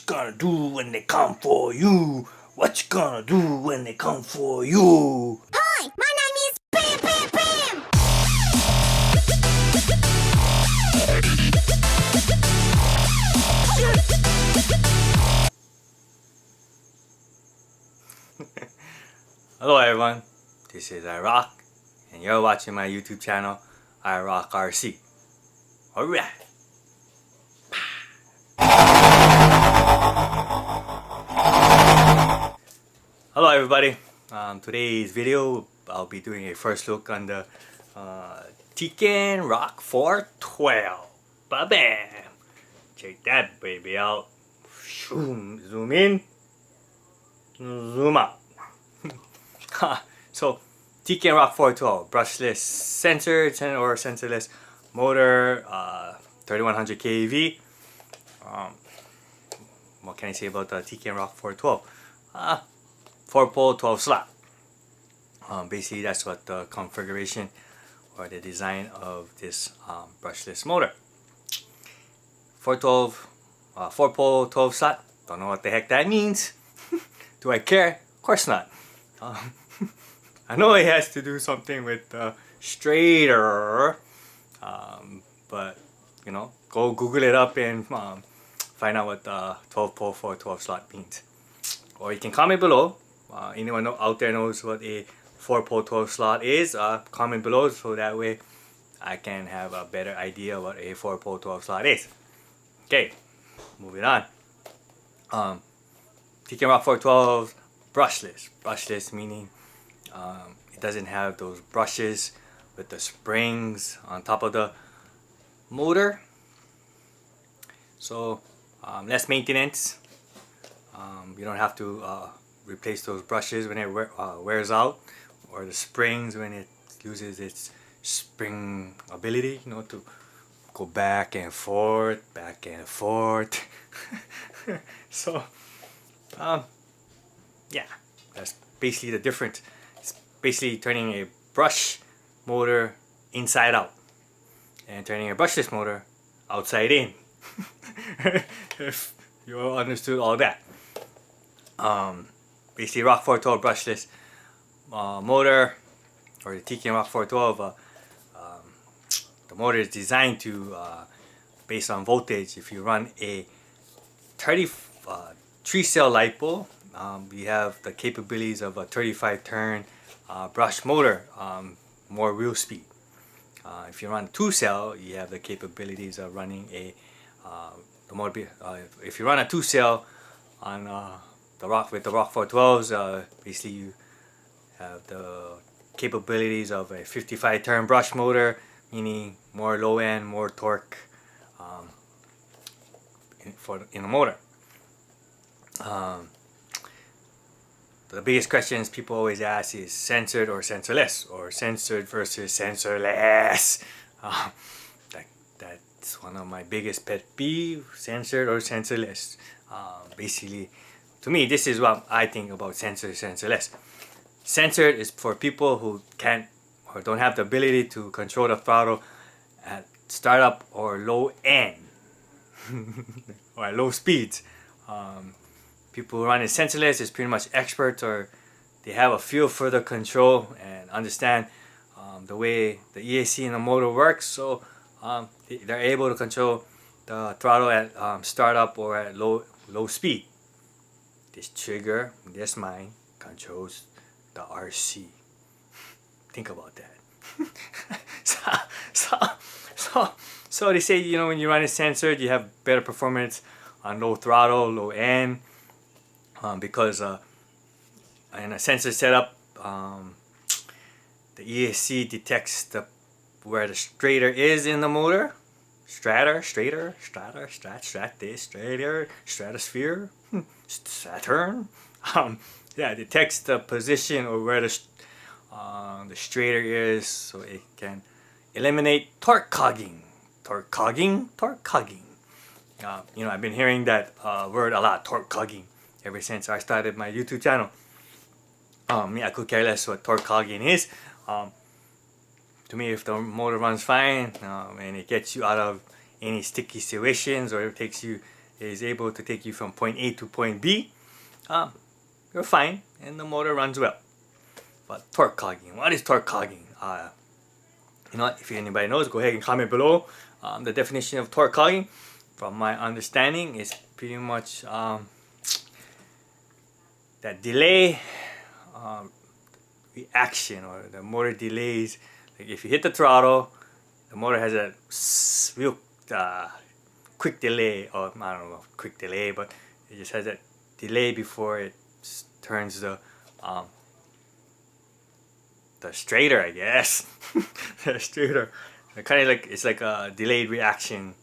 you gonna do when they come for you? What you gonna do when they come for you? Hi, my name is Bam Bam Bam! Hello everyone, this is iROCK and you're watching my YouTube channel, iROCK RC. Alright. Hello everybody, today's video I'll be doing a first look on the Tekin Roc 412. Ba-bam! Check that baby out. Zoom in, zoom out. So Tekin Roc 412 brushless sensor or sensorless motor, 3100 kV. What can I say about the Tekin Roc 412? 4-pole 12 slot. Basically that's what the configuration or the design of this brushless motor. 4-pole 12 slot. Don't know what the heck that means. Do I care? Of course not. I know it has to do something with the straighter, but you know, go Google it up and find out what the 12-pole 412 slot means. Or you can comment below. Anyone out there knows what a 4-pole 12 slot is, comment below so that way I can have a better idea what a 4-pole 12 slot is. Okay, moving on. Tekin Roc 412 brushless. Brushless meaning it doesn't have those brushes with the springs on top of the motor. So less maintenance. You don't have to replace those brushes when it wears out, or the springs when it loses its spring ability, you know, to go back and forth. So yeah, that's basically the difference. It's basically turning a brush motor inside out and turning a brushless motor outside in. If you all understood all that. Basically Roc 412 brushless motor, or the Tekin Roc 412, the motor is designed to, based on voltage, if you run a 3-cell LiPo, we have the capabilities of a 35 turn brush motor, more wheel speed. If you run 2-cell, you have the capabilities of running a the motor. If you run a 2-cell on the Roc with the Roc 412s, basically you have the capabilities of a 55 turn brush motor, meaning more low end, more torque in the motor. The biggest questions people always ask is censored or sensorless, or censored versus sensorless. That's one of my biggest pet peeves, censored or sensorless. Basically, to me, this is what I think about censored, sensorless. Censored is for people who can't or don't have the ability to control the throttle at startup or low end or at low speeds. People who run in sensorless is pretty much experts, or they have a feel for the control and understand the way the ESC in the motor works, so they're able to control the throttle at startup or at low speed. This trigger, this mine, controls the RC. Think about that. So they say, you know, when you run a censored, you have better performance on low throttle, low end, because in a sensor setup, the ESC detects where the straighter is in the motor. Stratosphere, Saturn. Yeah, it detects the position or where the straighter is, so it can eliminate torque cogging. You know, I've been hearing that word a lot, torque cogging, ever since I started my YouTube channel. I could care less what torque cogging is. To me, if the motor runs fine and it gets you out of any sticky situations, or it takes you is able to take you from point A to point B, you're fine and the motor runs well. But torque clogging, what is torque clogging? You know what, if anybody knows, go ahead and comment below. The definition of torque clogging, from my understanding, is pretty much that delay reaction, or the motor delays. Like if you hit the throttle, the motor has a real quick delay, or I don't know, quick delay, but it just has that delay before it turns the straighter, I guess. The straighter. Kind of like, it's like a delayed reaction,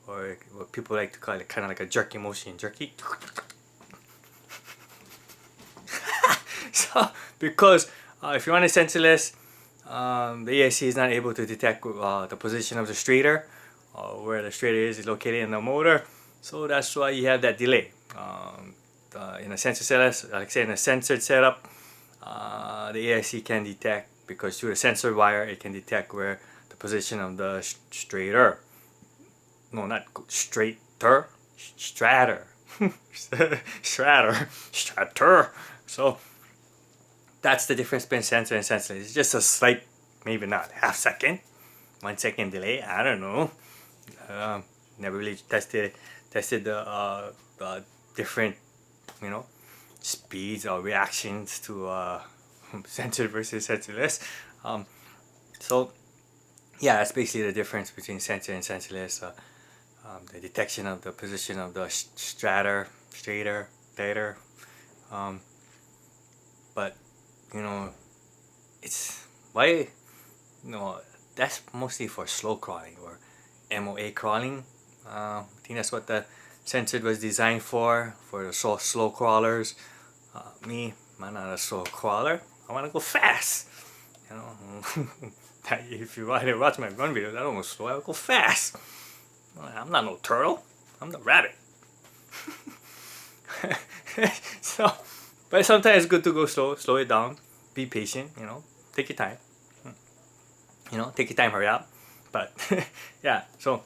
or what people like to call it, kind of like a jerky motion. Jerky. So, because if you run a sensorless, the ESC is not able to detect the position of the straighter, where the straighter is located in the motor. So that's why you have that delay. In a sensorless, like I said, in a censored setup, the ESC can detect, because through the sensor wire it can detect where the position of the straighter, no, not straighter, stratter, stratter. So that's the difference between sensor and sensorless. It's just a slight, maybe not half second, 1 second delay. I don't know. Never really tested the different, you know, speeds or reactions to censored versus sensorless. So yeah, that's basically the difference between sensor and sensorless. The detection of the position of the straighter. But you know, it's why, you know, that's mostly for slow crawling or MOA crawling. I think that's what the censored was designed for the slow crawlers. Me, I'm not a slow crawler. I want to go fast. You know, if you watch my run videos, I don't go slow. I go fast. I'm not no turtle. I'm the rabbit. So, but sometimes it's good to go slow. Slow it down. Be patient. You know, take your time. You know, take your time. Hurry up. But yeah, so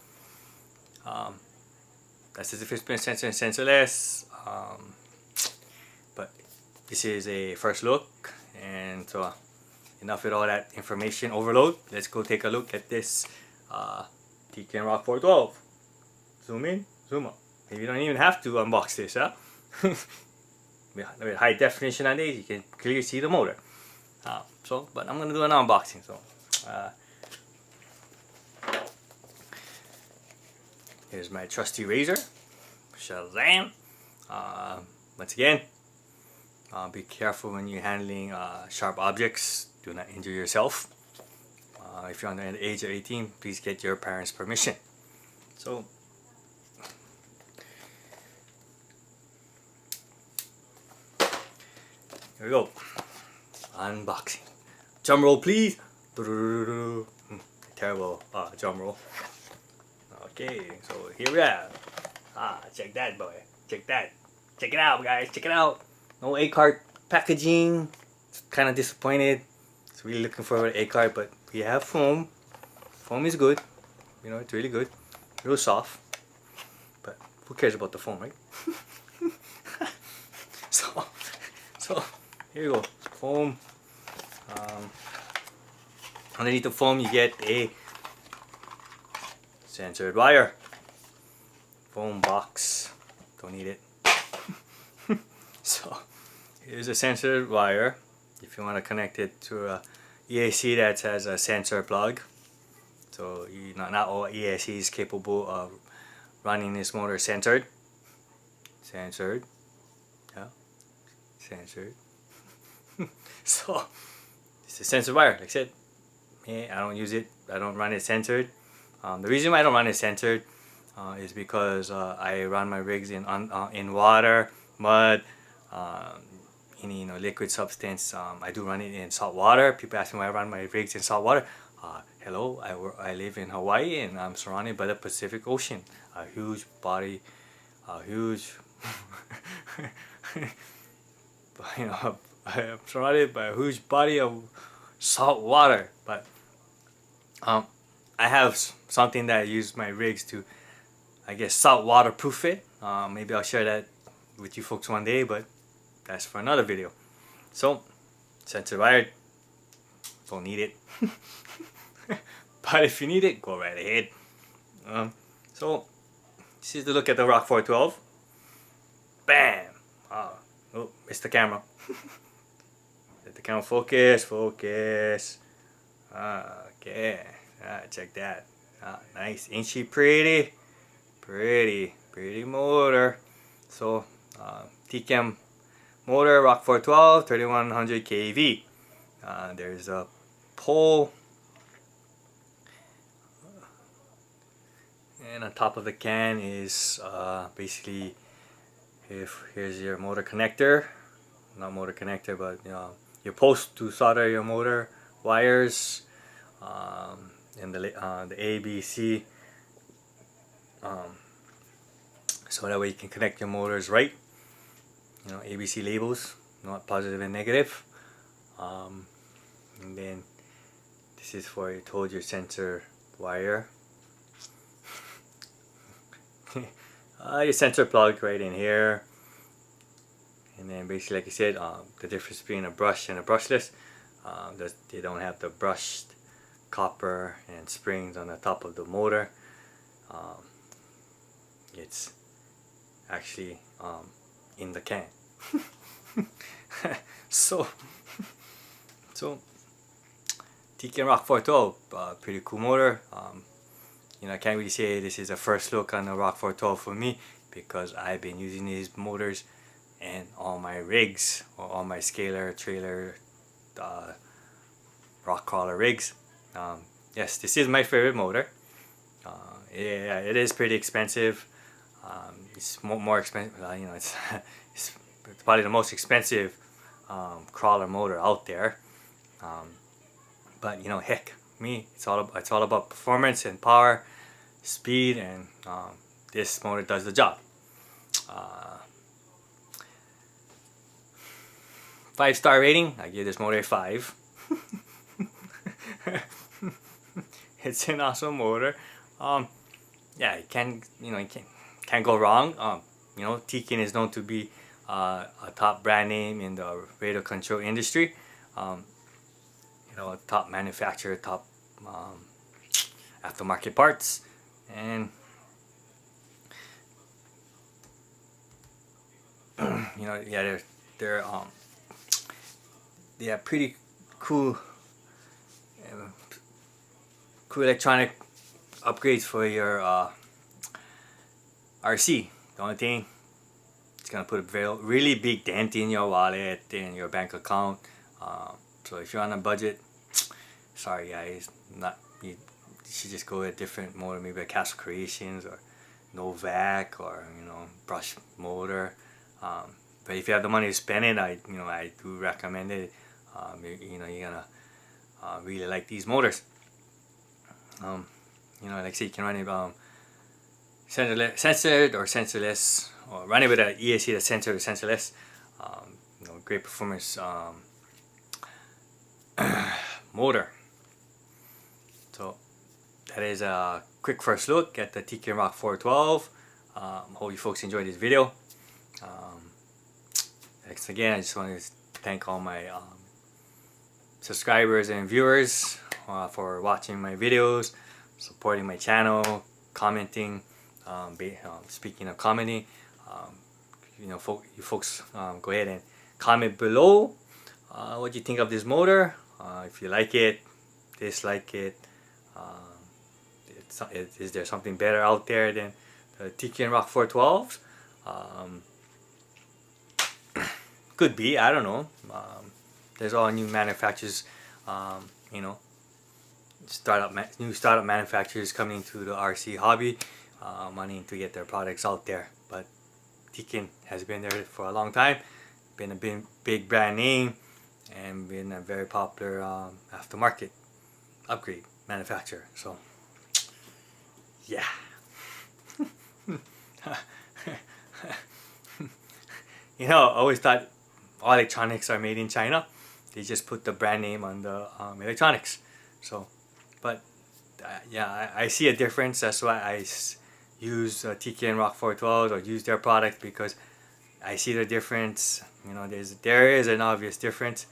that's the difference between sensor and sensorless. But this is a first look, and so enough with all that information overload. Let's go take a look at this Tekin Roc 412. Zoom in, zoom out. Maybe you don't even have to unbox this, huh? With high definition on these, you can clearly see the motor. But I'm gonna do an unboxing. So here's my trusty razor. Shazam! Once again, be careful when you're handling sharp objects. Do not injure yourself. If you're under the age of 18, please get your parents' permission. So, here we go. Unboxing. Drum roll, please. Terrible drum roll. Okay, so here we are. Check that, boy. Check that. Check it out, guys. Check it out. No A-card packaging. Kind of disappointed. It's really looking for an A-card, but we have foam. Foam is good. You know, it's really good. Real soft. But who cares about the foam, right? so here you go. Foam. Underneath the foam, you get a censored wire. Foam box. Don't need it. So here's a censored wire. If you want to connect it to a ESC that has a sensor plug. So not all ESC is capable of running this motor censored. Censored. Yeah. Censored. So it's a censored wire, like I said. I don't use it. I don't run it censored. The reason why I don't run it censored is because I run my rigs in water, mud, any liquid substance. I do run it in salt water. People ask me why I run my rigs in salt water. Hello, I live in Hawaii and I'm surrounded by the Pacific Ocean, a huge body, a huge. I'm surrounded by a huge body of salt water, but I have something that I use my rigs to, I guess, salt water proof it. Maybe I'll share that with you folks one day, but that's for another video. So, sensor wired, don't need it. But if you need it, go right ahead. So, this is the look at the ROCK 412. Bam! Oh, missed the camera. Let the camera focus. Okay. Check that. Nice. Ain't she pretty? Pretty motor. So, Tekin motor, ROCK 412, 3100 kV. There's a pole. And on top of the can is basically, here's your motor connector. Not motor connector, but your post to solder your motor wires. And the A, B, C. So that way you can connect your motors right. ABC labels, not positive and negative. And then this is for your sensor wire. Your sensor plug right in here. And then basically, like I said, the difference between a brush and a brushless, they don't have the brushed copper and springs on the top of the motor. It's actually in the can. so Tekin Roc 412, pretty cool motor. I can't really say this is a first look on the ROCK 412 for me, because I've been using these motors in all my rigs, or all my scalar, trailer, rock crawler rigs. Yes, this is my favorite motor. Yeah, it is pretty expensive. It's more expensive. It's probably the most expensive crawler motor out there. But heck, it's all about performance and power, speed, and this motor does the job. 5-star rating. I give this motor a 5. It's an awesome motor. Yeah, you can't go wrong. Tekin is known to be a top brand name in the radio control industry. A top manufacturer, top aftermarket parts, and yeah, they have pretty cool electronic upgrades for your RC. The only thing, it's gonna put a really big dent in your wallet, in your bank account. So if you're on a budget, sorry guys, you should just go with a different motor, maybe a Castle Creations or Novak, or brush motor. But if you have the money to spend it, I do recommend it. You're gonna really like these motors. Like I say, you can run it censored or sensorless, or run it with an ESC that's censored or sensorless. Great performance motor. So that is a quick first look at the Tekin Roc 412. Hope you folks enjoyed this video. Thanks again. I just want to thank all my subscribers and viewers for watching my videos, supporting my channel, commenting. Speaking of commenting, you folks go ahead and comment below what you think of this motor. If you like it, dislike it. Is there something better out there than the Tekin Roc 412? Could be, I don't know. There's all new manufacturers, new startup manufacturers coming into the RC hobby, wanting to get their products out there. But Tekin has been there for a long time, been a big brand name, and been a very popular aftermarket upgrade manufacturer. So yeah. I always thought all electronics are made in China. They just put the brand name on the electronics. So, but yeah, I see a difference. That's why use Tekin Roc 412 or use their product because I see the difference. You know, there is an obvious difference,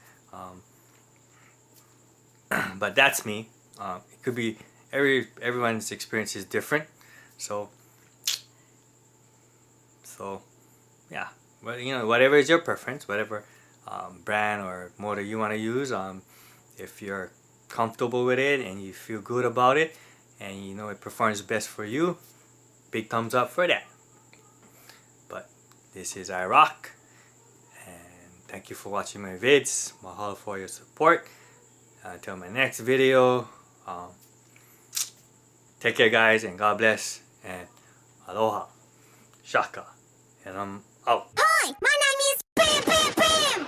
but that's me. It could be everyone's experience is different, so yeah. Well, you know, whatever is your preference, whatever brand or motor you want to use, if you're comfortable with it and you feel good about it and you know it performs best for you, big thumbs up for that. But this is iROCK, and thank you for watching my vids. Mahalo for your support. Until my next video, take care guys, and God bless, and aloha, shaka, and I'm out. Hi, my name is Bam Bam Bam.